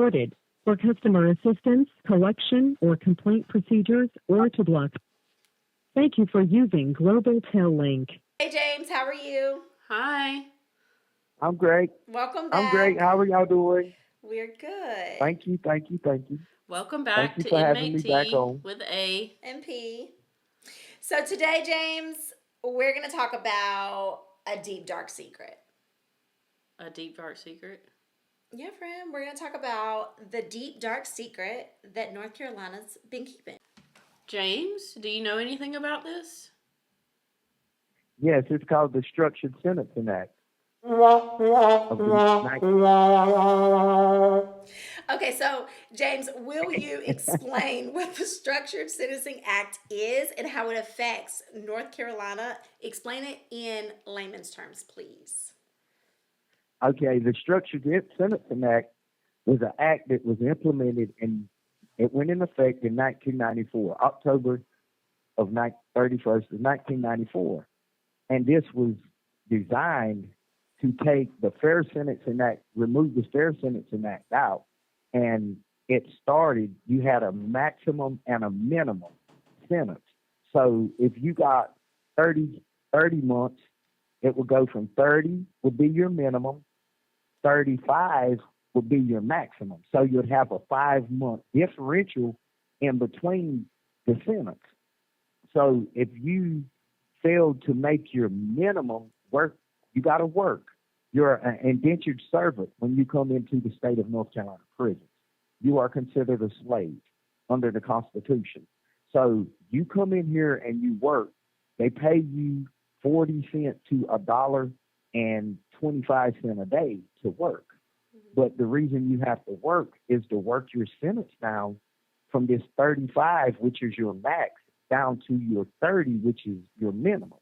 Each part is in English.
recorded for customer assistance, collection, or complaint procedures, or to block. Thank you for using Global Tel Link. Hey James, how are you? Hi. I'm great. Welcome back. I'm great. How are y'all doing? We're good. Thank you. Welcome back Thank you to for having Inmate me T back on. with A. MP. So today, James, we're going to talk about a deep, dark secret. A deep, dark secret? Yeah, friend. We're going to talk about the deep, dark secret that North Carolina's been keeping. James, do you know anything about this? Yes, it's called the Structured Sentencing Act. Of Okay, so James, will you explain what the Structured Sentencing Act is and how it affects North Carolina? Explain it in layman's terms, please. Okay, the Structured Sentencing Act was an act that was implemented and it went in effect in 1994, October of 31st of 1994. And this was designed to take the Fair Sentencing Act, remove the Fair Sentencing Act out. And it started, you had a maximum and a minimum sentence. So if you got 30 months, it would go from 30 would be your minimum, 35 would be your maximum. So you'd have a 5-month differential in between the sentence. So if you failed to make your minimum work, you got to work. You're an indentured servant when you come into the state of North Carolina prisons. You are considered a slave under the Constitution. So you come in here and you work. They pay you 40 cents to $1.25 a day to work. But the reason you have to work is to work your sentence down from this 35, which is your max, down to your 30, which is your minimum.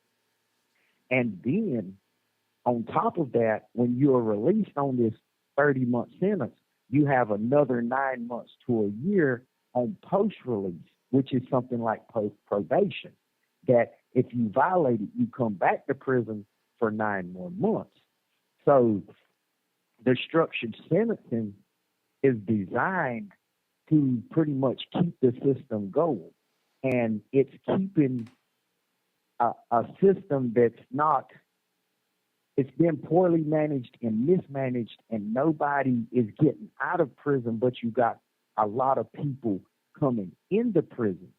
And then on top of that, when you are released on this 30-month sentence, you have another 9 months to a year on post-release, which is something like probation, that if you violate it, you come back to prison for 9 more months. So the structured sentencing is designed to pretty much keep the system going. And it's keeping a system that's not, it's been poorly managed and mismanaged, and nobody is getting out of prison, but you got a lot of people coming into prison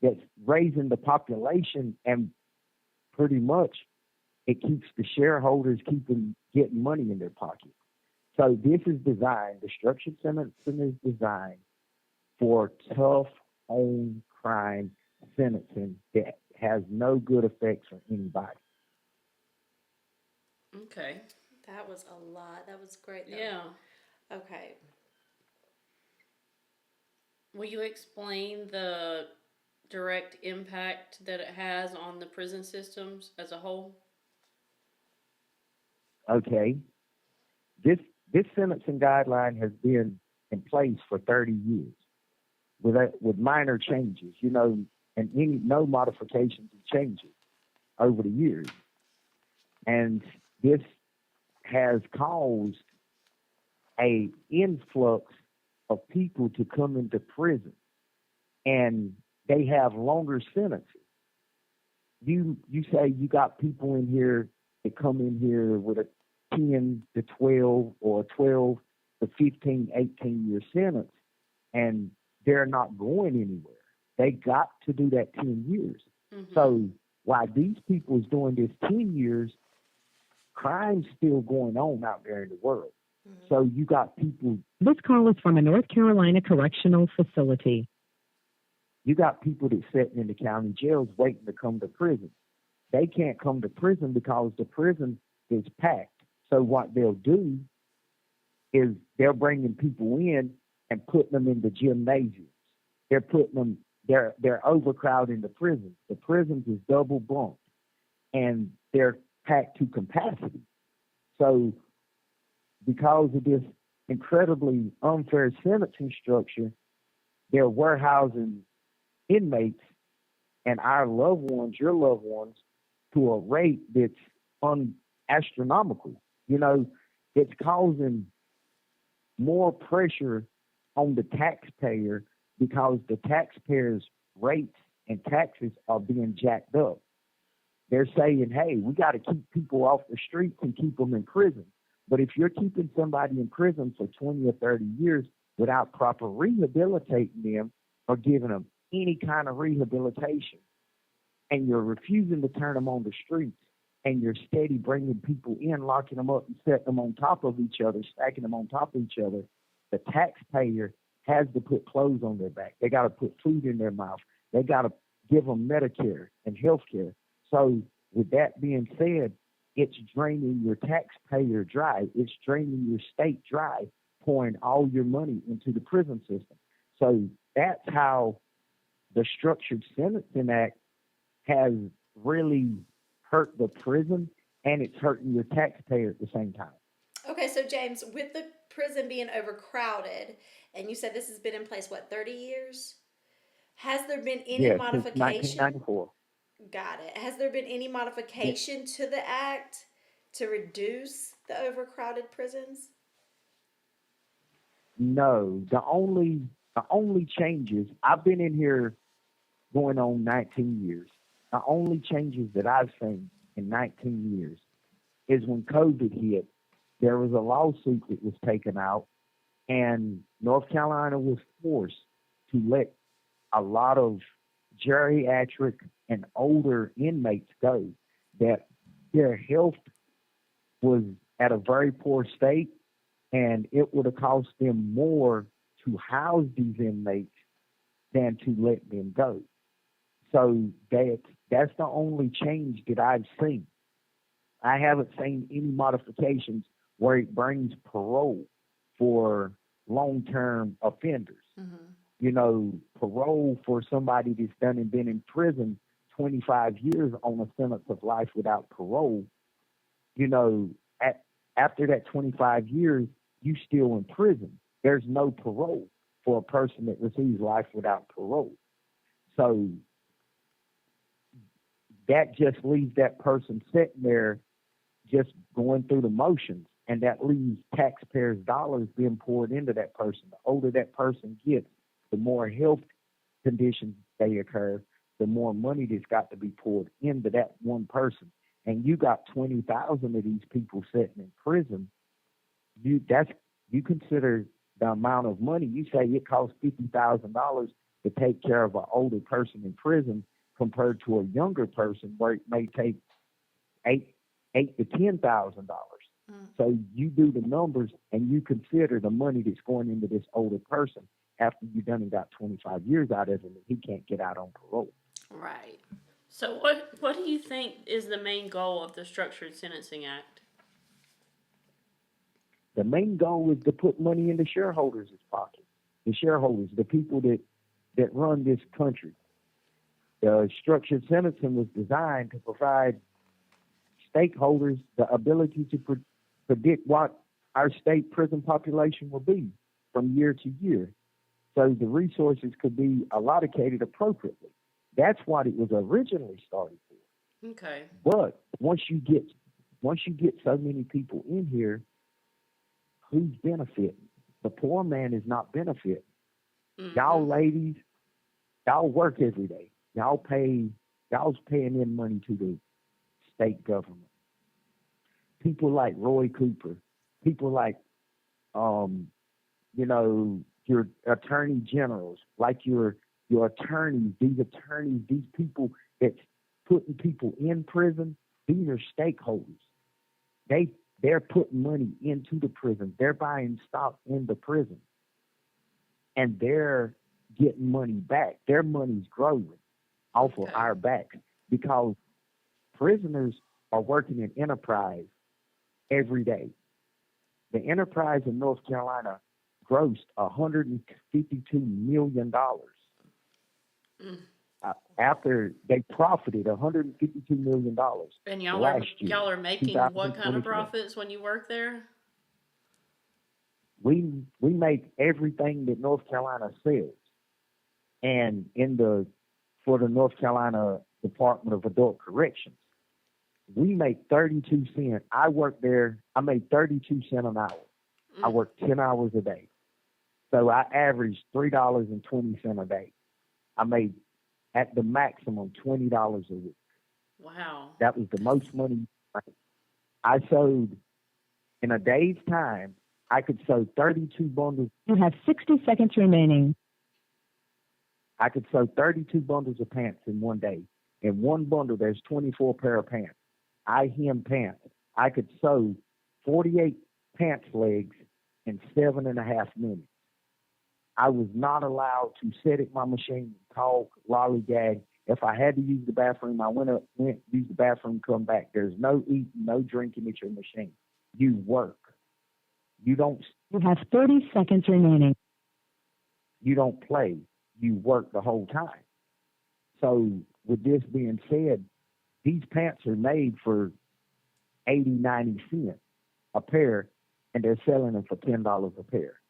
that's raising the population, and pretty much it keeps the shareholders getting money in their pocket. So this is designed, the structured sentencing is designed for tough on crime sentencing that has no good effects on anybody. Okay. That was a lot. That was great, though. Yeah. Okay. Will you explain the direct impact that it has on the prison systems as a whole? Okay. This sentencing guideline has been in place for 30 years with minor changes, and no modifications and changes over the years. And this has caused a influx of people to come into prison, and they have longer sentences. You say you got people in here that come in here with a 10 to 12 or 12 to 15, 18-year sentence, and they're not going anywhere. They got to do that 10 years. Mm-hmm. So while these people is doing this 10 years, crime's still going on out there in the world. Mm-hmm. So you got people. This call is from a North Carolina correctional facility. You got people that's sitting in the county jails waiting to come to prison. They can't come to prison because the prison is packed. So what they'll do is they're bringing people in and putting them in the gymnasiums. They're putting them, they're overcrowding the prisons. The prisons is double bunked, and they're packed to capacity. So because of this incredibly unfair sentencing structure, they're warehousing inmates and our loved ones, your loved ones, to a rate that's astronomical. It's causing more pressure on the taxpayer because the taxpayers' rates and taxes are being jacked up. They're saying, hey, we got to keep people off the streets and keep them in prison. But if you're keeping somebody in prison for 20 or 30 years without proper rehabilitating them or giving them any kind of rehabilitation, and you're refusing to turn them on the streets, and you're steady bringing people in, locking them up and setting them on top of each other, stacking them on top of each other, the taxpayer has to put clothes on their back. They got to put food in their mouth. They got to give them Medicare and health care. So with that being said, it's draining your taxpayer dry. It's draining your state dry, pouring all your money into the prison system. So that's how the Structured Sentencing Act has really hurt the prison, and it's hurting your taxpayer at the same time. Okay, so James, with the prison being overcrowded, and you said this has been in place, what, 30 years? Has there been any Yes, since modification? 1994. Got it. Has there been any modification to the act to reduce the overcrowded prisons? No, the only changes, I've been in here going on 19 years. The only changes that I've seen in 19 years is when COVID hit, there was a lawsuit that was taken out, and North Carolina was forced to let a lot of geriatric and older inmates go, that their health was at a very poor state, and it would have cost them more to house these inmates than to let them go. So that's the only change that I've seen. I haven't seen any modifications where it brings parole for long-term offenders. Mm-hmm. You know, parole for somebody that's done and been in prison 25 years on a sentence of life without parole, you know, after that 25 years, you still in prison. There's no parole for a person that receives life without parole. So that just leaves that person sitting there just going through the motions, and that leaves taxpayers' dollars being poured into that person. The older that person gets, the more health conditions they occur, the more money that's got to be poured into that one person. And you got 20,000 of these people sitting in prison. You consider the amount of money. You say it costs $50,000 to take care of an older person in prison compared to a younger person where it may take $8,000 to $10,000. So you do the numbers and you consider the money that's going into this older person after you've done and got 25 years out of him, and he can't get out on parole. Right. So what do you think is the main goal of the Structured Sentencing Act? The main goal is to put money in the shareholders' pocket. The shareholders, the people that run this country. The structured sentencing was designed to provide stakeholders the ability to predict what our state prison population will be from year to year, so the resources could be allocated appropriately. That's what it was originally started for. Okay. But once you get so many people in here, who's benefiting? The poor man is not benefiting. Mm-hmm. Y'all ladies, y'all work every day. Y'all's paying in money to the state government. People like Roy Cooper, people like, your attorney generals, like your attorneys, these people that's putting people in prison, these are stakeholders. They're putting money into the prison. They're buying stock in the prison. And they're getting money back. Their money's growing off of our backs because prisoners are working in enterprise every day. The enterprise in North Carolina grossed $152 million. After they profited $152 million. And y'all are making what kind of profits when you work there? We make everything that North Carolina sells. And for the North Carolina Department of Adult Corrections, we make 32 cents. I work there. I made 32 cents an hour. I worked 10 hours a day. So I averaged $3.20 a day. I made at the maximum $20 a week. Wow. That was the most money. I sewed in a day's time. I could sew 32 bundles. You have 60 seconds remaining. I could sew 32 bundles of pants in one day. In one bundle, there's 24 pair of pants. I hem pants. I could sew 48 pants legs in 7.5 minutes. I was not allowed to sit at my machine, talk, lollygag. If I had to use the bathroom, I went, use the bathroom, come back. There's no eating, no drinking at your machine. You work. You don't. You have 30 seconds remaining. You don't play. You work the whole time. So with this being said, these pants are made for 80, 90 cents a pair, and they're selling them for $10 a pair.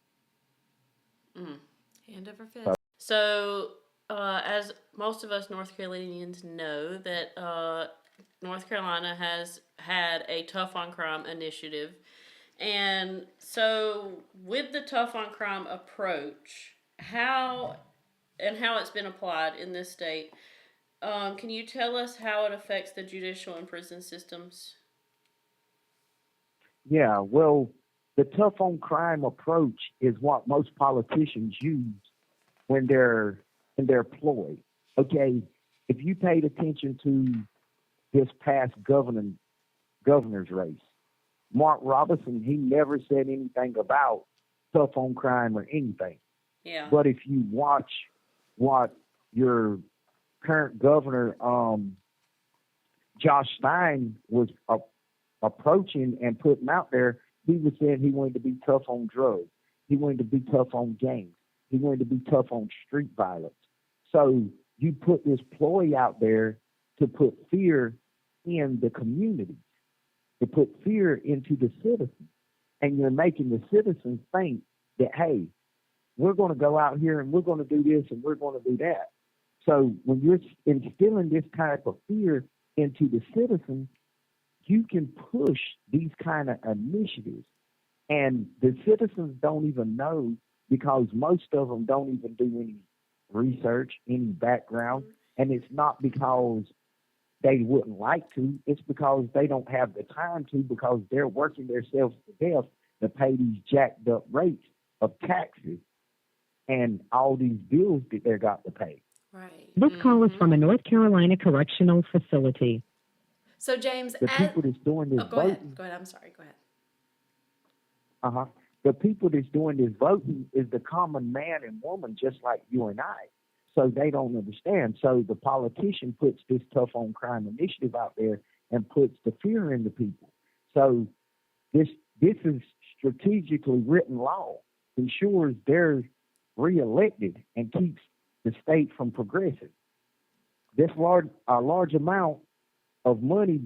Hand over fist. So, as most of us North Carolinians know, that North Carolina has had a Tough on Crime initiative. And so, with the Tough on Crime approach, how it's been applied in this state, can you tell us how it affects the judicial and prison systems? Yeah, well, the tough on crime approach is what most politicians use when they're in their ploy. Okay, if you paid attention to this past governor's race, Mark Robinson, he never said anything about tough on crime or anything. Yeah. But if you watch what your current governor, Josh Stein, was approaching and putting out there, he was saying he wanted to be tough on drugs. He wanted to be tough on gangs. He wanted to be tough on street violence. So you put this ploy out there to put fear in the community, to put fear into the citizens. And you're making the citizens think that, hey, we're going to go out here and we're going to do this and we're going to do that. So when you're instilling this type of fear into the citizens, you can push these kind of initiatives. And the citizens don't even know, because most of them don't even do any research, any background. And it's not because they wouldn't like to. It's because they don't have the time to, because they're working themselves to death to pay these jacked up rates of taxes and all these bills that they've got to pay. Right. This call is from a North Carolina correctional facility. So, James, The people that's doing this go ahead. voting, Go ahead. I'm sorry. Go ahead. the people that's doing this voting is the common man and woman, just like you and I. So they don't understand. So the politician puts this tough on crime initiative out there and puts the fear in the people. So this is strategically written law, ensures they're reelected and keeps the state from progressing. This large amount of money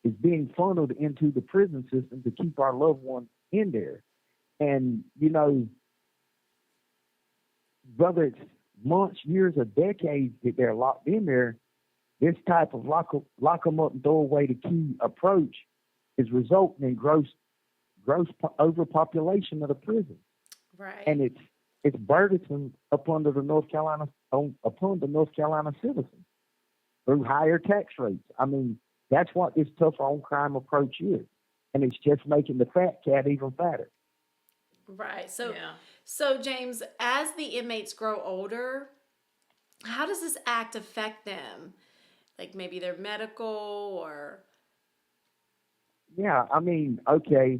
is being funneled into the prison system to keep our loved ones in there. And, you know, whether it's months, years, or decades that they're locked in there, this type of lock them up and throw away the key approach is resulting in gross overpopulation of the prison. Right. And it's burdensome upon the North Carolina citizens through higher tax rates. I mean, that's what this tough on crime approach is, and it's just making the fat cat even fatter. Right. So, Yeah. so James, as the inmates grow older, how does this act affect them? Like maybe their medical or. Yeah, I mean, okay,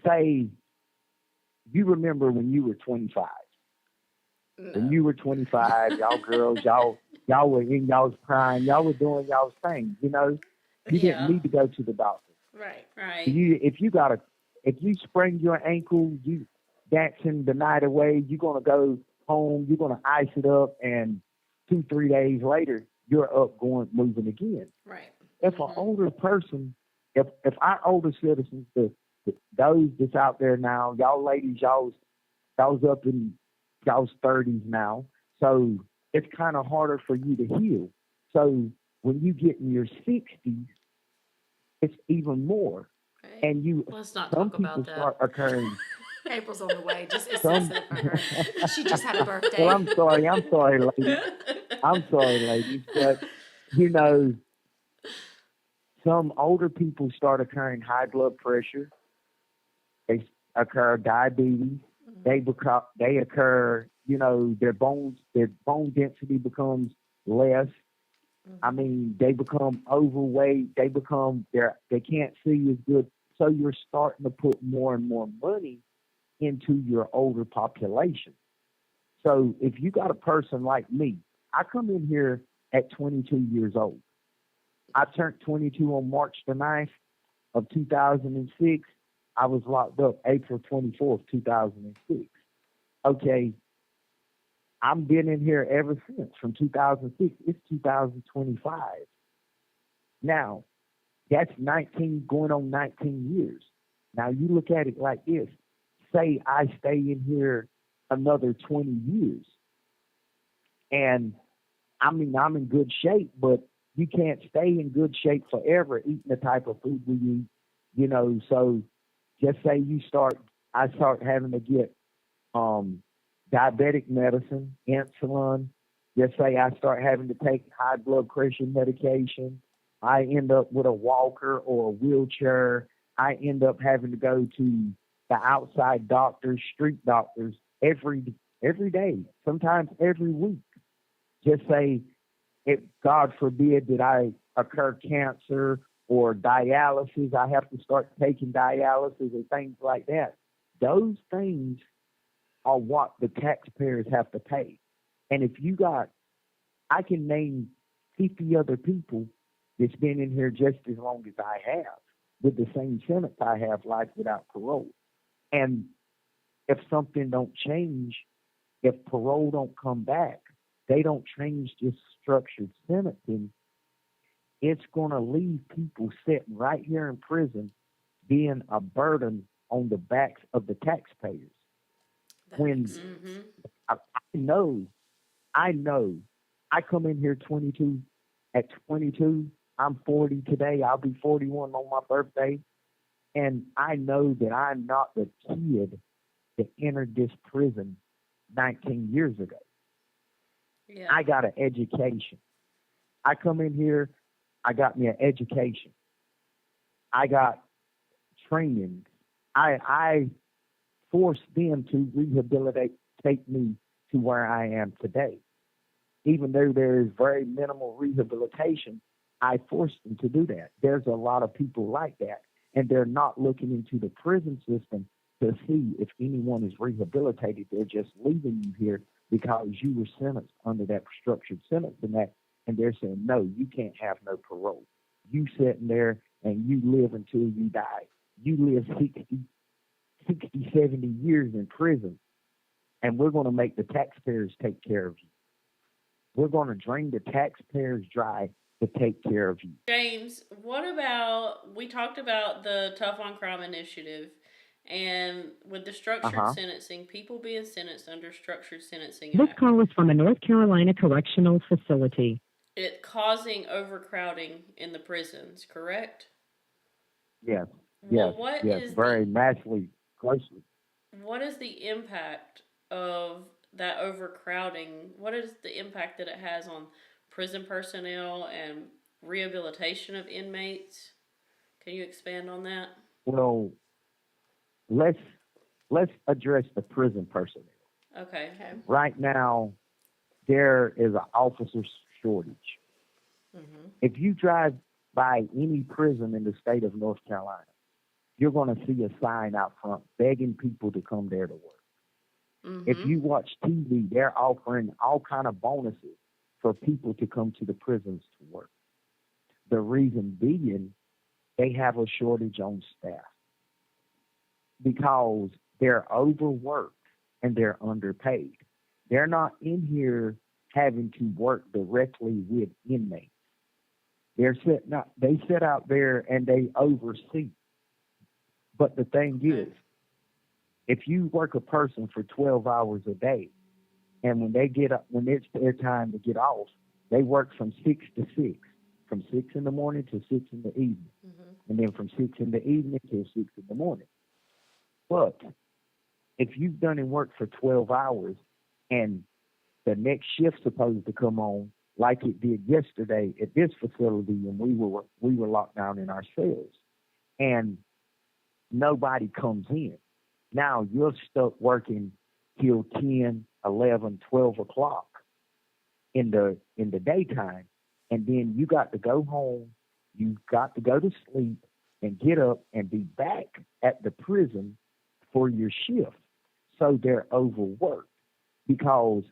say you remember when you were 25. No. When you were 25, y'all girls, y'all were in y'all's prime, y'all were doing y'all's thing, you know. You Yeah. didn't need to go to the doctor. Right. Right. If you sprain your ankle, you dancing the night away, you're gonna go home, you're gonna ice it up, and 2-3 days later, you're up moving again. Right. If an older person, if our older citizens, those that's out there now, y'all ladies, y'all's up in y'all's 30s now, so it's kind of harder for you to heal. So when you get in your 60s, it's even more. Right. And Let's not some talk about people that. start occurring. April's on the way. Just it's Some, sensitive for her. She just had a birthday. well, I'm sorry, ladies. I'm sorry, ladies, but you know, some older people start occurring high blood pressure. They occur diabetes. They occur. You know, their bone density becomes less. I mean, they become overweight. They can't see as good. So you're starting to put more and more money into your older population. So if you got a person like me, I come in here at 22 years old. I turned 22 on March the 9th of 2006. I was locked up April 24th, 2006. Okay, I've been in here ever since from 2006. It's 2025. Now, that's 19, going on 19 years. Now, you look at it like this. Say I stay in here another 20 years. And, I mean, I'm in good shape, but you can't stay in good shape forever eating the type of food we eat, you know. So just say I start having to get diabetic medicine, insulin. Just say I start having to take high blood pressure medication. I end up with a walker or a wheelchair. I end up having to go to the outside doctors, street doctors every day, sometimes every week. Just say, if God forbid that I occur cancer or dialysis, I have to start taking dialysis or things like that. Those things are what the taxpayers have to pay. And if I can name 50 other people that's been in here just as long as I have, with the same sentence I have, life without parole. And if something don't change, if parole don't come back, they don't change this structured sentencing, it's going to leave people sitting right here in prison being a burden on the backs of the taxpayers. When I know, I come in here 22, at 22, I'm 40 today, I'll be 41 on my birthday, and I know that I'm not the kid that entered this prison 19 years ago. Yeah. I got an education. I come in here, I got me an education. I got training. I forced them to rehabilitate me to where I am today. Even though there is very minimal rehabilitation, I forced them to do that. There's a lot of people like that, and they're not looking into the prison system to see if anyone is rehabilitated. They're just leaving you here because you were sentenced under that structured sentence and they're saying, no, you can't have no parole. You sitting there and you live until you die. You live 60, 70 years in prison, and we're going to make the taxpayers take care of you. We're going to drain the taxpayers dry to take care of you. James, what about, we talked about the Tough on Crime initiative, and with the structured sentencing, people being sentenced under structured sentencing This act, call is from a North Carolina correctional facility. it causing overcrowding in the prisons, correct? Yes. Well, Yes. Very massively, closely. What is the impact of that overcrowding? What is the impact that it has on prison personnel and rehabilitation of inmates? Can you expand on that? Well, let's address the prison personnel. Okay. Right now, there is an officer shortage. If you drive by any prison in the state of North Carolina, you're going to see a sign out front begging people to come there to work. If you watch TV, they're offering all kind of bonuses for people to come to the prisons to work. The reason being, they have a shortage on staff because they're overworked and they're underpaid. They're not in here having to work directly with inmates. They sit out there and they oversee. But the thing is, if you work a person for 12 hours a day, and when it's their time to get off, they work from 6 to 6, from 6 in the morning to 6 in the evening, and then from 6 in the evening till 6 in the morning. But if you've done and worked for 12 hours and the next shift supposed to come on like it did yesterday at this facility, and we were locked down in our cells, and nobody comes in. Now you're stuck working till 10, 11, 12 o'clock in the daytime, and then you got to go home, you got to go to sleep and get up and be back at the prison for your shift. So they're overworked because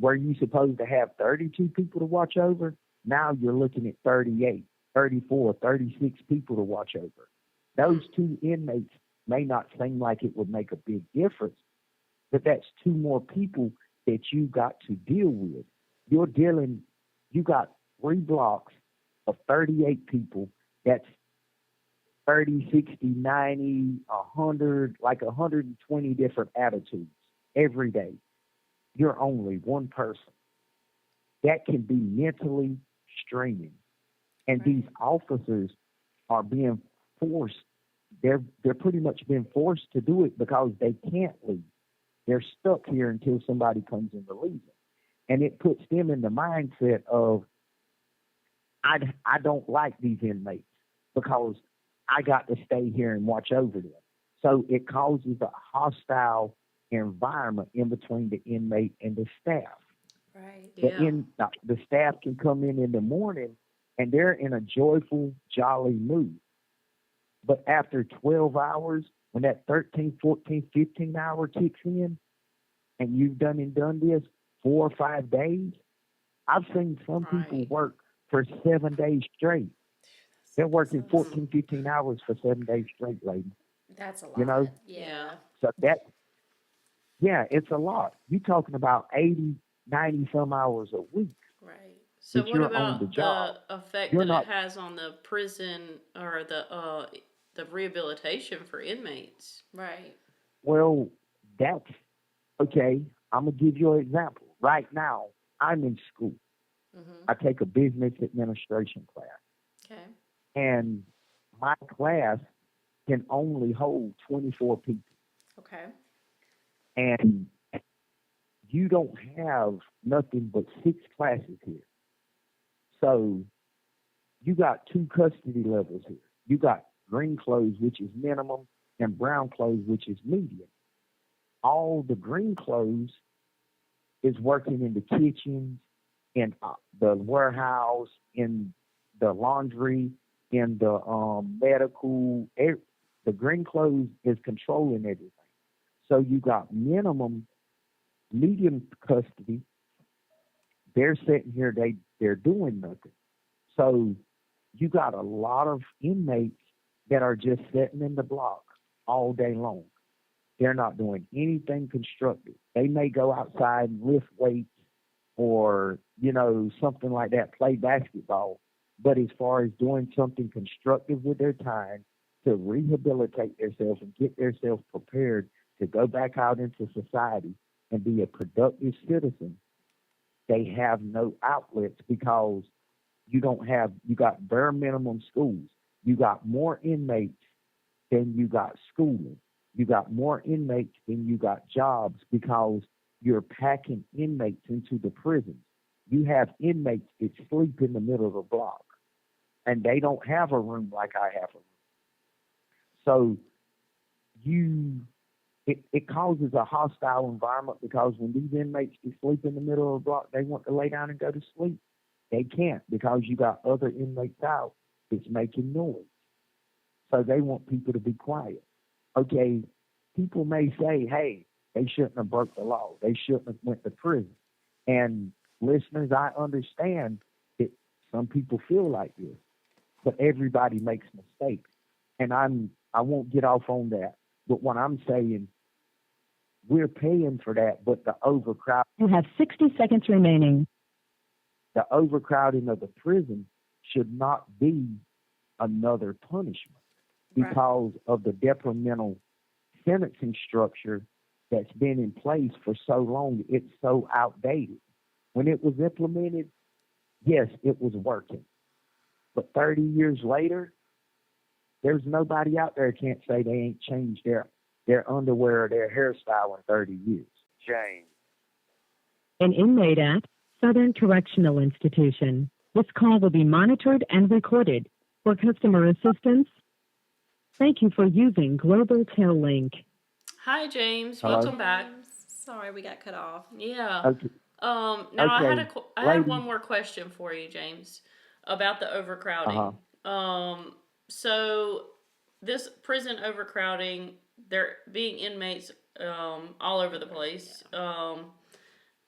were you supposed to have 32 people to watch over? Now you're looking at 38, 34, 36 people to watch over. Those two inmates may not seem like it would make a big difference, but that's two more people that you got to deal with. You got 3 blocks of 38 people. That's 30, 60, 90, 100, like 120 different attitudes every day. You're only one person. That can be mentally straining. And these officers are being forced. They're pretty much being forced to do it because they can't leave. They're stuck here until somebody comes and relieves them. And it puts them in the mindset of, I don't like these inmates because I got to stay here and watch over them. So it causes a hostile environment in between the inmate and the staff. Right. The staff can come in the morning and they're in a joyful, jolly mood. But after 12 hours, when that 13, 14, 15 hour kicks in and you've done this 4 or 5 days, I've seen some people work for 7 days straight. They're working 14, 15 hours for 7 days straight, lady. That's a lot. You know? Yeah. So it's a lot. You're talking about 80, 90 some hours a week. Right. So what you're about on the job. effect You're that not, it has on the prison or the rehabilitation for inmates? Right. well, that's okay. I'm going to give you an example. Right now, I'm in school. Mm-hmm. I take a business administration class. Okay. And my class can only hold 24 people. Okay. And you don't have nothing but 6 classes here. So you got 2 custody levels here. You got green clothes, which is minimum, and brown clothes, which is medium. All the green clothes is working in the kitchens, in the warehouse, in the laundry, in the medical. The green clothes is controlling everything. So you got minimum, medium custody. They're sitting here, they're doing nothing. So you got a lot of inmates that are just sitting in the block all day long. They're not doing anything constructive. They may go outside and lift weights or, something like that, play basketball. But as far as doing something constructive with their time to rehabilitate themselves and get themselves prepared to go back out into society and be a productive citizen, they have no outlets because you got bare minimum schools. You got more inmates than you got schooling. You got more inmates than you got jobs because you're packing inmates into the prisons. You have inmates that sleep in the middle of the block, and they don't have a room like I have a room. So it causes a hostile environment because when these inmates sleep in the middle of the block, they want to lay down and go to sleep. They can't because you got other inmates out that's making noise. So they want people to be quiet. Okay, people may say, hey, they shouldn't have broke the law. They shouldn't have went to prison. And listeners, I understand that some people feel like this, but everybody makes mistakes. And I won't get off on that. But what I'm saying, we're paying for that, but the overcrowd. You have 60 seconds remaining. The overcrowding of the prison should not be another punishment because of the detrimental sentencing structure that's been in place for so long. It's so outdated. When it was implemented, yes, it was working. But 30 years later, there's nobody out there can't say they ain't changed their underwear or their hairstyle in 30 years. James. An inmate at Southern Correctional Institution. This call will be monitored and recorded. For customer assistance, thank you for using Global Tail Link. Hi, James. Hello? Welcome back. Sorry, we got cut off. Yeah. Okay. Now I had Okay. I had Ladies. one more question for you, James, about the overcrowding. So this prison overcrowding, there being inmates all over the place.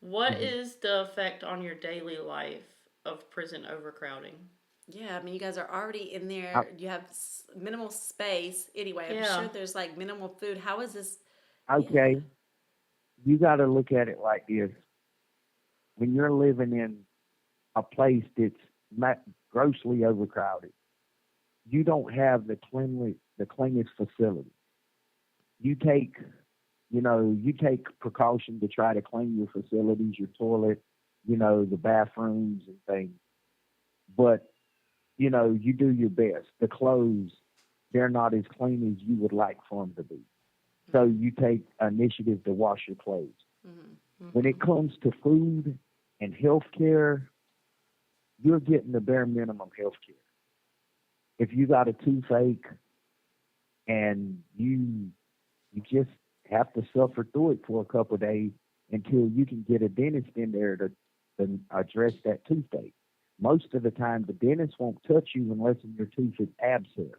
What is the effect on your daily life of prison overcrowding? Yeah, I mean, you guys are already in there. Uh, You have minimal space. Anyway, I'm Yeah. sure there's like minimal food. How is this? Okay. You got to look at it like this. When you're living in a place that's grossly overcrowded, you don't have the cleanest facility. You take precaution to try to clean your facilities, your toilet, the bathrooms and things. But, you do your best. The clothes, they're not as clean as you would like for them to be. So you take initiative to wash your clothes. When it comes to food and health care, you're getting the bare minimum health care. If you got a toothache and you just have to suffer through it for a couple of days until you can get a dentist in there to address that toothache. Most of the time, the dentist won't touch you unless your tooth is abscessed.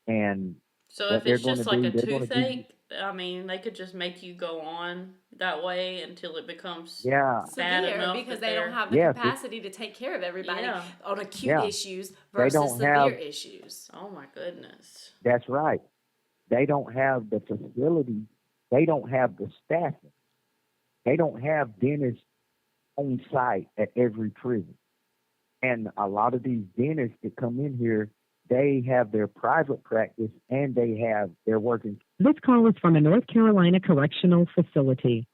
And So what if they're it's going just to like do, a they're going to give you, toothache, I mean, they could just make you go on that way until it becomes yeah, bad Severe enough because that they don't they're have the yes, capacity to take care of everybody Yeah. on acute Yeah. issues They versus don't severe have- issues. oh my goodness. that's right. They don't have the facility. They don't have the staffing. They don't have dentists on site at every prison. And a lot of these dentists that come in here, they have their private practice and they're working This call is from a North Carolina correctional facility.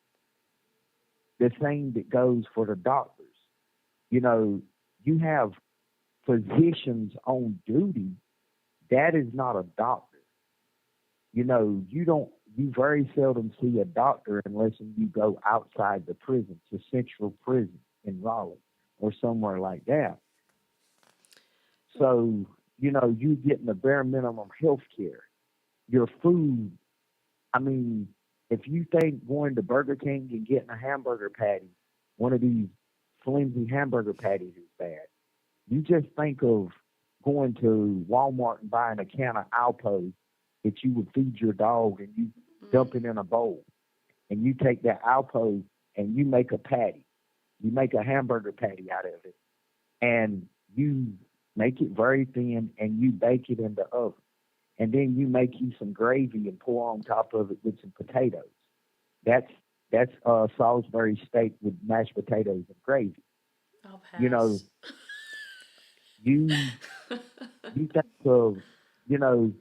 the same that goes for the doctors. You have physicians on duty. That is not a doctor. You very seldom see a doctor unless you go outside the prison to Central Prison in Raleigh or somewhere like that. So, you're getting the bare minimum health care. Your food, I mean, if you think going to Burger King and getting a hamburger patty, one of these flimsy hamburger patties is bad, you just think of going to Walmart and buying a can of Alpo that you would feed your dog and you dump it in a bowl. And you take that Alpo and you make a patty. You make a hamburger patty out of it. And you make it very thin and you bake it in the oven. And then you make you some gravy and pour on top of it with some potatoes. That's Salisbury steak with mashed potatoes and gravy. I'll pass. You think of, you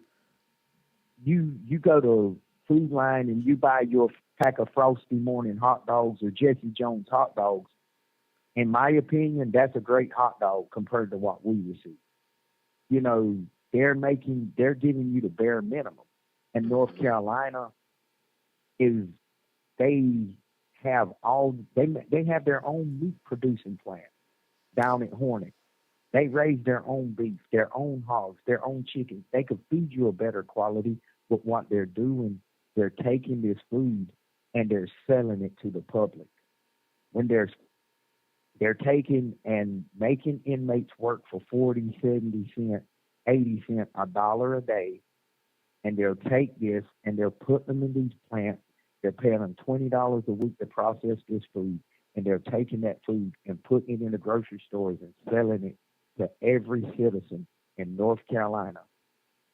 go to Food Line and you buy your pack of Frosty Morning hot dogs or Jesse Jones hot dogs. In my opinion, that's a great hot dog compared to what we receive. They're giving you the bare minimum. And North Carolina they have their own meat producing plant down at Hornet. They raise their own beef, their own hogs, their own chickens. They could feed you a better quality, but what they're doing, they're taking this food and they're selling it to the public. When they're taking and making inmates work for 40, 70 cents, 80 cents, $1 a day, and they'll take this and they'll put them in these plants. They're paying them $20 a week to process this food, and they're taking that food and putting it in the grocery stores and selling it to every citizen in North Carolina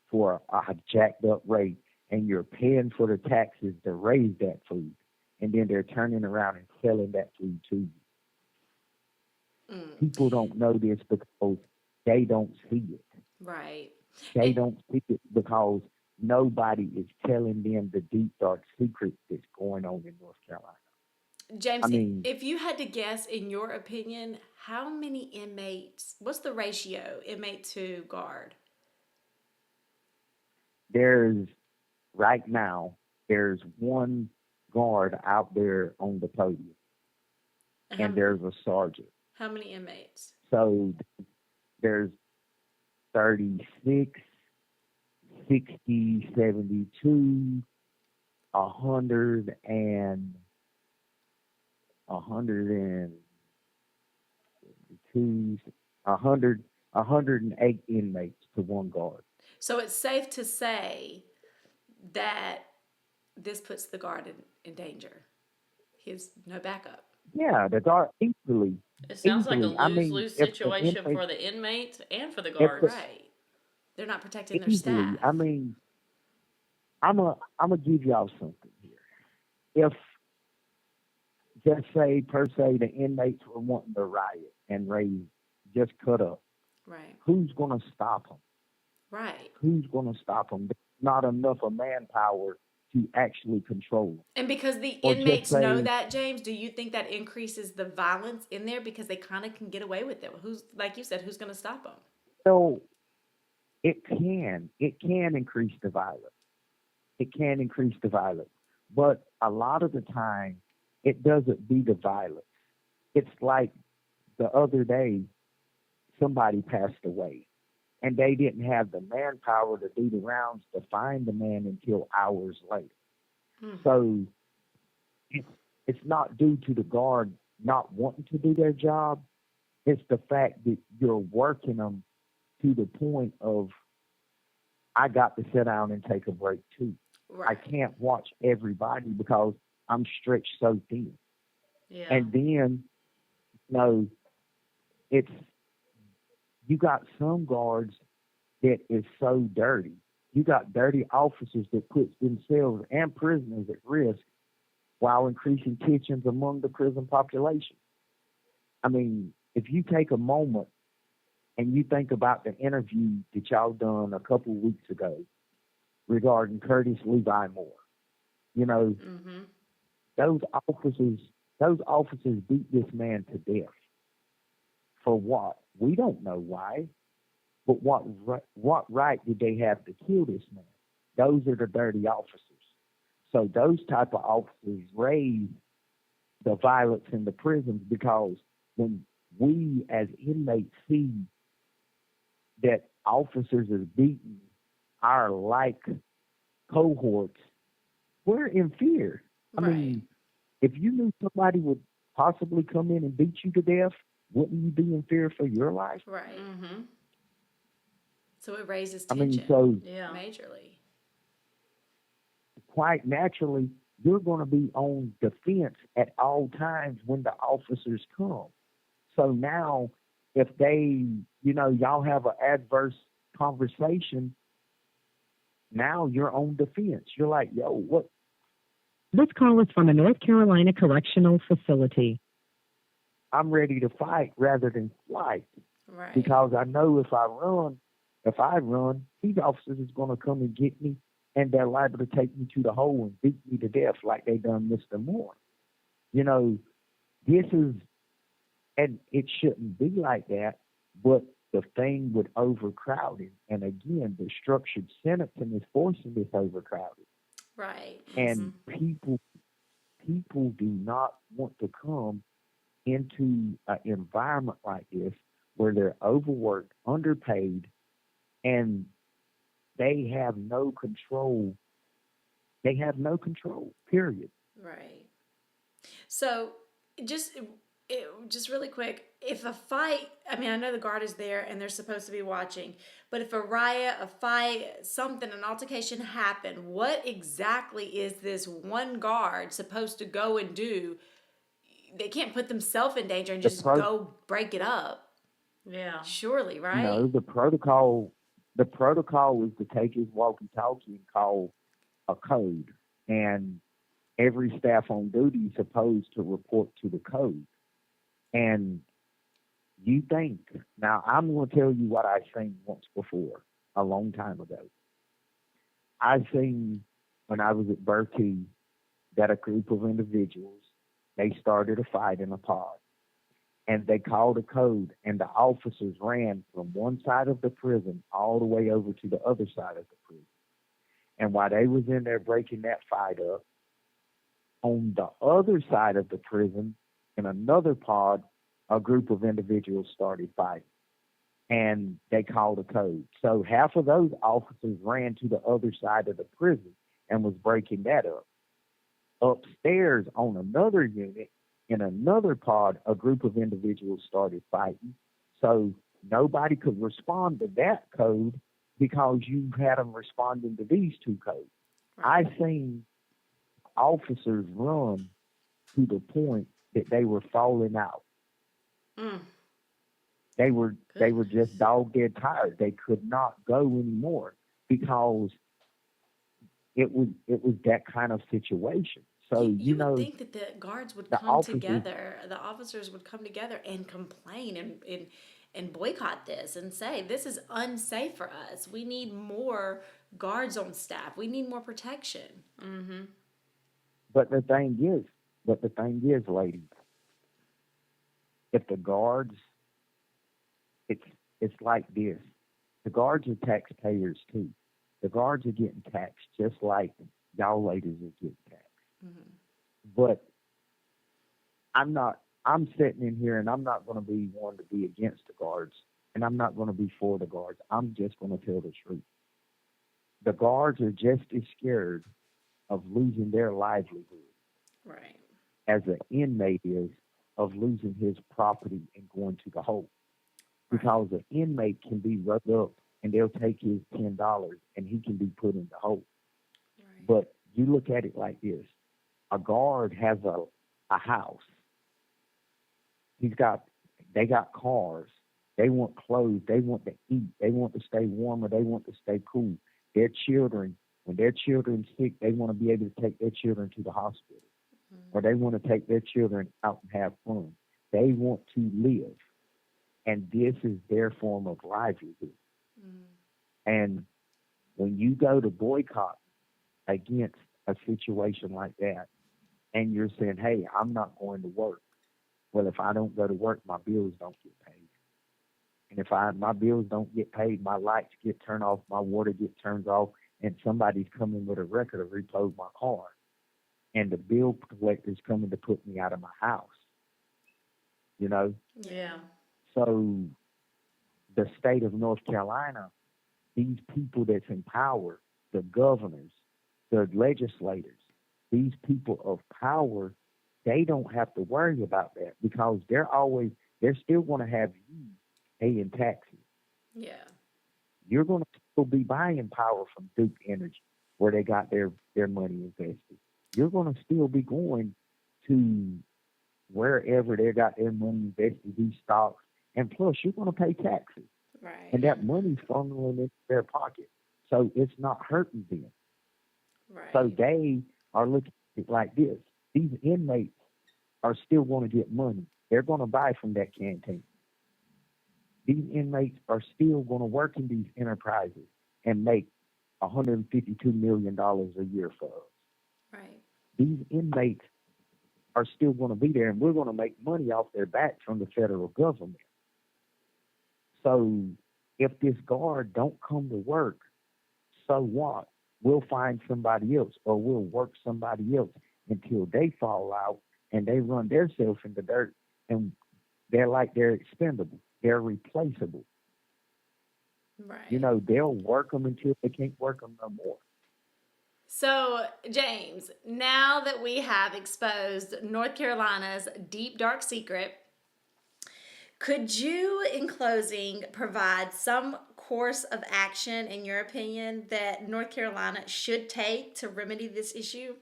for a jacked up rate, and you're paying for the taxes to raise that food, and then they're turning around and selling that food to you. People don't know this because they don't see it. Right. They don't see it because nobody is telling them the deep, dark secret that's going on in North Carolina. James, I mean, if you had to guess, in your opinion, how many inmates, what's the ratio, inmate to guard? There's, right now, there's one guard out there on the podium, How, and there's a sergeant. how many inmates? So there's 36, 60, 72, 100 and 102, 108 inmates to one guard. So it's safe to say that this puts the guard in danger. He has no backup. Yeah, the guard easily. It sounds like a Easily. I mean, lose-lose if the situation inmate- for the inmates and for the If guards. the- Right. They're not protecting their Easily. staff. I mean, I'm gonna give y'all something here. If just say per se the inmates were wanting to riot and raise just cut up, Right. who's gonna stop them? Right. Who's gonna stop them? There's not enough of manpower to actually control them. And because the Or just inmates know say- that, James, do you think that increases the violence in there because they kind of can get away with it? Who's, like you said, who's going to stop them? So it can increase the violence. It can increase the violence, but a lot of the time it doesn't be the violence. It's like the other day somebody passed away and they didn't have the manpower to do the rounds to find the man until hours later. So it's not due to the guard not wanting to do their job. It's the fact that you're working them to the point of, I got to sit down and take a break too. I Right. can't watch everybody because I'm stretched so thin. Yeah. And then, you got some guards that is so dirty. You got dirty officers that puts themselves and prisoners at risk while increasing tensions among the prison population. I mean, if you take a moment and you think about the interview that y'all done a couple of weeks ago regarding Curtis Levi Moore, Mm-hmm. those officers beat this man to death. For what? We don't know why. But what right did they have to kill this man? Those are the dirty officers. So those type of officers raise the violence in the prisons, because when we as inmates see that officers are beating our like cohorts, we're in fear. I Right. mean, if you knew somebody would possibly come in and beat you to death, wouldn't you be in fear for your life? Right. Mm-hmm. So it raises I tension mean, so Yeah. majorly. quite naturally, you're going to be on defense at all times when the officers come. So now, if they, y'all have an adverse conversation, now you're on defense. You're like, yo, what? This call is from a North Carolina correctional facility. I'm ready to fight rather than flight, Right. because I know if I run, these officers is going to come and get me, and they're liable to take me to the hole and beat me to death like they done Mr. Moore. This is, and it shouldn't be like that, but the thing with overcrowding, and again, the structured sentencing is forcing this overcrowding. Right. And people do not want to come into an environment like this where they're overworked, underpaid, and they have no control. They have no control, period. Right. So just really quick, if a fight, I mean, I know the guard is there and they're supposed to be watching, but if a riot, a fight, something, an altercation happened, what exactly is this one guard supposed to go and do? They can't put themselves in danger and just go break it up. Yeah. Surely, right? No, the protocol is to take his walkie-talkie and call a code, and every staff on duty is supposed to report to the code. And you think, now I'm going to tell you what I've seen once before, a long time ago. I've seen, when I was at Bertie, that a group of individuals, they started a fight in a pod. And they called a code, and the officers ran from one side of the prison all the way over to the other side of the prison. And while they was in there breaking that fight up, on the other side of the prison, in another pod, a group of individuals started fighting. And they called a code. So half of those officers ran to the other side of the prison and was breaking that up. Upstairs on another unit, in another pod, a group of individuals started fighting. So nobody could respond to that code because you had them responding to these two codes. Right. I seen officers run to the point that they were falling out. Mm. They were just dog dead tired. They could not go anymore because it was that kind of situation. So You would know, think that the guards would the come officers, together, the officers would come together and complain and boycott this and say, this is unsafe for us. We need more guards on staff. We need more protection. Mm-hmm. but the thing is, ladies, if the guards, it's like this. The guards are taxpayers too. The guards are getting taxed just like y'all ladies are getting taxed. Mm-hmm. But I'm sitting in here and I'm not going to be one to be against the guards and I'm not going to be for the guards. I'm just going to tell the truth. The guards are just as scared of losing their livelihood Right. as an inmate is of losing his property and going to the hole. Because an inmate can be rubbed up and they'll take his $10 and he can be put in the hole. Right. But you look at it like this. A guard has a house. They got cars. They want clothes. They want to eat. They want to stay warm or they want to stay cool. Their children, when their children's sick, they want to be able to take their children to the hospital. Mm-hmm. Or they want to take their children out and have fun. They want to live. And this is their form of livelihood. Mm. And when you go to boycott against a situation like that, and you're saying, hey, I'm not going to work. Well, if I don't go to work, my bills don't get paid. And if my bills don't get paid, my lights get turned off, my water gets turned off, and somebody's coming with a record to reload my car. And the bill collector's coming to put me out of my house. You know? Yeah. So the state of North Carolina, these people that's in power, the governors, the legislators, these people of power, they don't have to worry about that because they're still going to have you paying taxes. Yeah. You're going to still be buying power from Duke Energy where they got their money invested. You're going to still be going to wherever they got their money invested, these stocks. And plus, you're going to pay taxes. Right. And that money's funneling into their pocket. So it's not hurting them. Right. So they are looking at it like this. These inmates are still going to get money. They're going to buy from that canteen. These inmates are still going to work in these enterprises and make $152 million a year for us. Right. These inmates are still going to be there, and we're going to make money off their back from the federal government. So if this guard don't come to work, so what? We'll find somebody else or we'll work somebody else until they fall out and they run themselves in the dirt and they're expendable. They're replaceable. Right. You know, they'll work them until they can't work them no more. So, James, now that we have exposed North Carolina's deep, dark secret, could you, in closing, provide some course of action, in your opinion, that North Carolina should take to remedy this issue?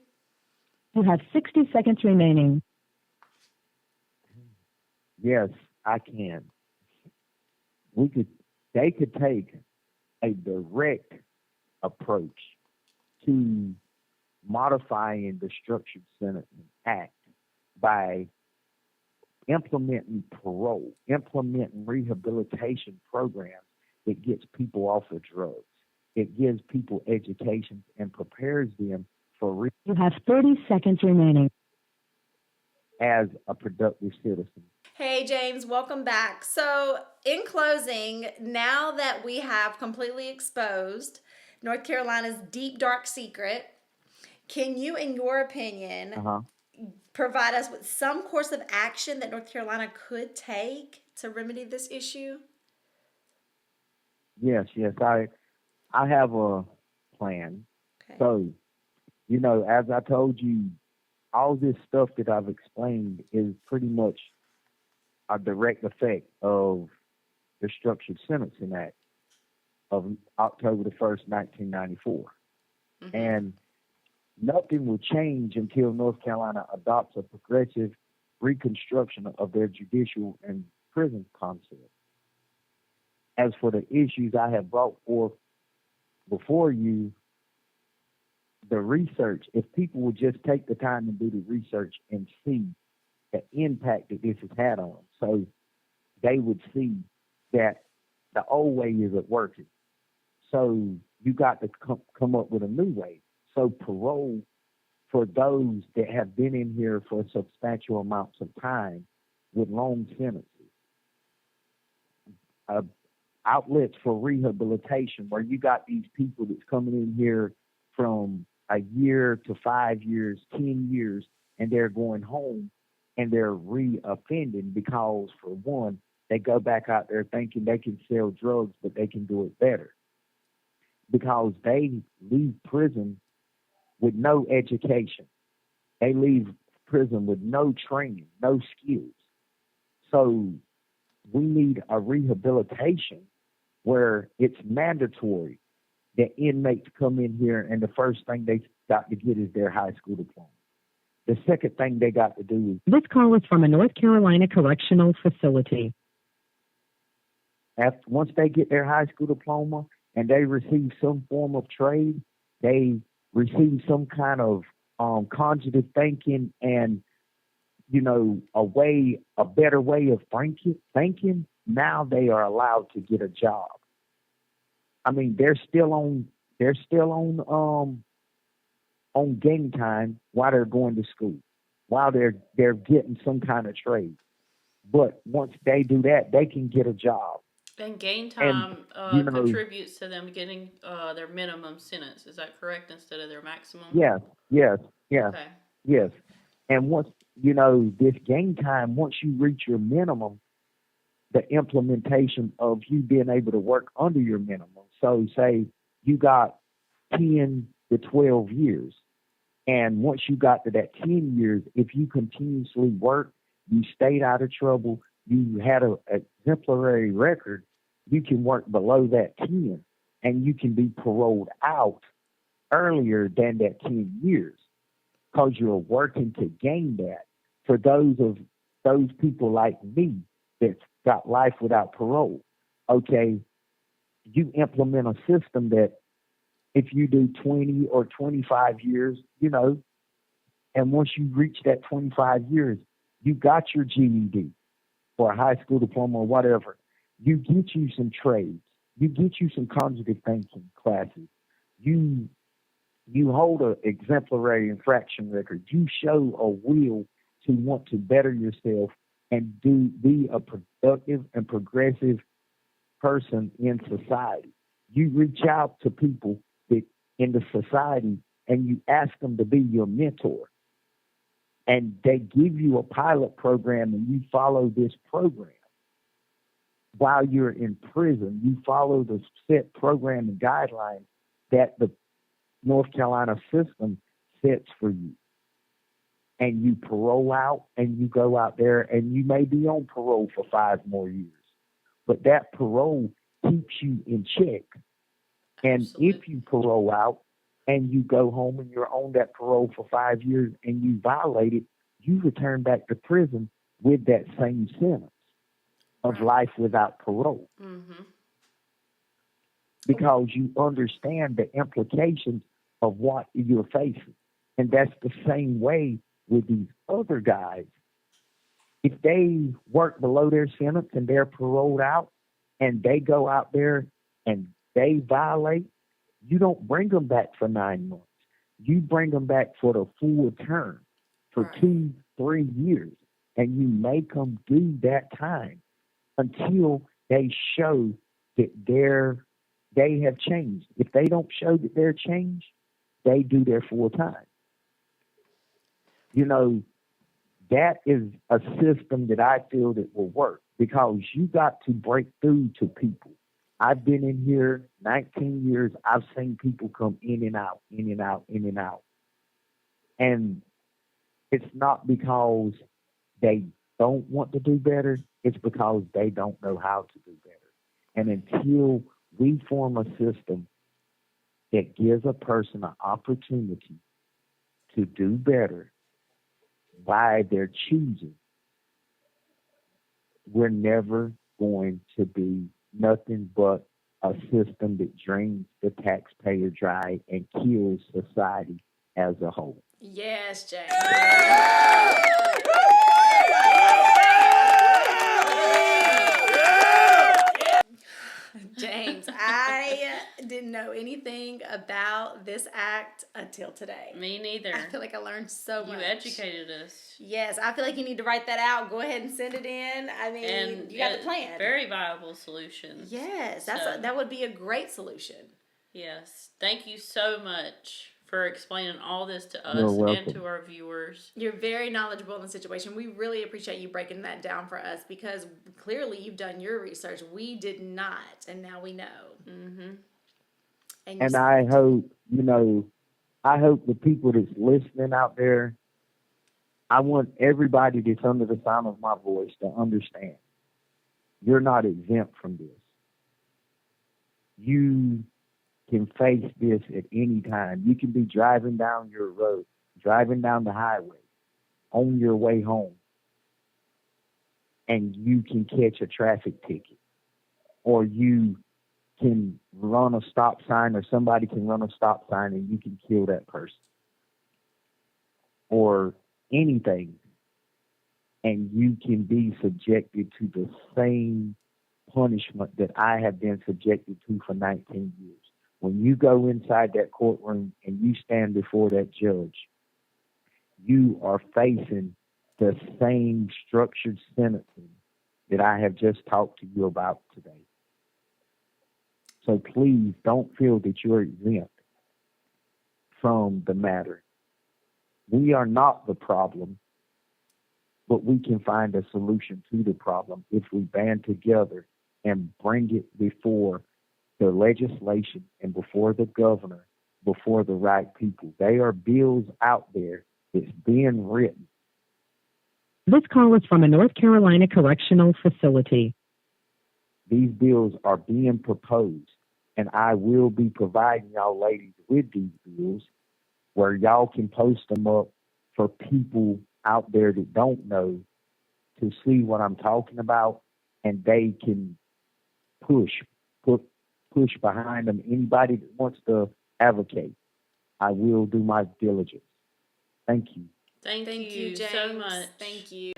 You have 60 seconds remaining. Yes, I can. They could take a direct approach to modifying the Structured Sentencing Act by implementing parole, implementing rehabilitation programs that gets people off of drugs. It gives people education and prepares them for You have 30 seconds remaining. as a productive citizen. Hey, James, welcome back. So, in closing, now that we have completely exposed North Carolina's deep, dark secret. Can you, in your opinion, Uh-huh. provide us with some course of action that North Carolina could take to remedy this issue? Yes, yes. I have a plan. Okay. So, as I told you, all this stuff that I've explained is pretty much a direct effect of the Structured Sentencing Act of October the 1st, 1994. Mm-hmm. And nothing will change until North Carolina adopts a progressive reconstruction of their judicial and prison concept. As for the issues I have brought forth before you, the research, if people would just take the time and do the research and see the impact that this has had on them, so they would see that the old way isn't working. So you got to come up with a new way. So parole for those that have been in here for substantial amounts of time with long sentences. Outlets for rehabilitation where you got these people that's coming in here from a year to 5 years, 10 years, and they're going home and they're re-offending because, for one, they go back out there thinking they can sell drugs, but they can do it better. Because they leave prison with no education. They leave prison with no training, no skills. So we need a rehabilitation where it's mandatory that inmates come in here and the first thing they got to get is their high school diploma. The second thing they got to do is This call is from a North Carolina correctional facility. once they get their high school diploma and they receive some form of trade, they receive some kind of cognitive thinking and a better way of thinking. Now they are allowed to get a job. I mean, they're still on game time while they're going to school, while they're getting some kind of trade. But once they do that, they can get a job. And gain And time contributes to them getting their minimum sentence. Is that correct? Instead of their maximum? yes, yes, yes, Okay. yes. And once this game time, once you reach your minimum, the implementation of you being able to work under your minimum. So say you got 10 to 12 years. And once you got to that 10 years, if you continuously work, you stayed out of trouble, you had an exemplary record, you can work below that 10 and you can be paroled out earlier than that 10 years because you're working to gain that. For those people like me that's got life without parole, okay, you implement a system that if you do 20 or 25 years, and once you reach that 25 years, you got your GED or a high school diploma or whatever. You get you some trades. You get you some cognitive thinking classes. You hold an exemplary infraction record. You show a will to want to better yourself and be a productive and progressive person in society. You reach out to people that in the society and you ask them to be your mentor. And they give you a pilot program and you follow this program. While you're in prison, you follow the set program and guidelines that the North Carolina system sets for you. And you parole out and you go out there and you may be on parole for 5 more years. But that parole keeps you in check. And Absolutely. if you parole out and you go home and you're on that parole for 5 years and you violate it, you return back to prison with that same sentence of life without parole. Mm-hmm. Because you understand the implications of what you're facing. And that's the same way with these other guys. If they work below their sentence and they're paroled out and they go out there and they violate, you don't bring them back for 9 months. You bring them back for the full term for 2-3 years. And you make them do that time until they show that they're they have changed. If they don't show that they're changed, they do their full time. You know, that is a system that I feel that will work because you got to break through to people. I've been in here 19 years. I've seen people come in and out, in and out, in and out. And it's not because they don't want to do better. It's because they don't know how to do better. And until we form a system that gives a person an opportunity to do better by their choosing, we're never going to be nothing but a system that drains the taxpayer dry and kills society as a whole. Yes, James. James, I didn't know anything about this act until today. Me neither. I feel like I learned so much. You educated us. Yes, I feel like you need to write that out. Go ahead and send it in. I mean, And you got the plan. Very viable solution. Yes, that would be a great solution. Yes. Thank you so much for explaining all this to You're us welcome. and to our viewers. You're very knowledgeable in the situation. We really appreciate you breaking that down for us because clearly you've done your research. We did not, and now we know. Mm-hmm. And I hope, I hope the people that's listening out there, I want everybody that's under the sound of my voice to understand you're not exempt from this. You can face this at any time. You can be driving down your road, driving down the highway, on your way home, and you can catch a traffic ticket, or you can run a stop sign, or somebody can run a stop sign and you can kill that person, or anything, and you can be subjected to the same punishment that I have been subjected to for 19 years. When you go inside that courtroom and you stand before that judge, you are facing the same structured sentencing that I have just talked to you about today. So please don't feel that you're exempt from the matter. We are not the problem, but we can find a solution to the problem if we band together and bring it before the legislation and before the governor, before the right people. There are bills out there that's being written. This call is from a North Carolina correctional facility. These bills are being proposed, and I will be providing y'all ladies with these bills where y'all can post them up for people out there that don't know to see what I'm talking about, and they can push behind them. Anybody that wants to advocate, I will do my diligence. Thank you. Thank you James. so much. Thank you.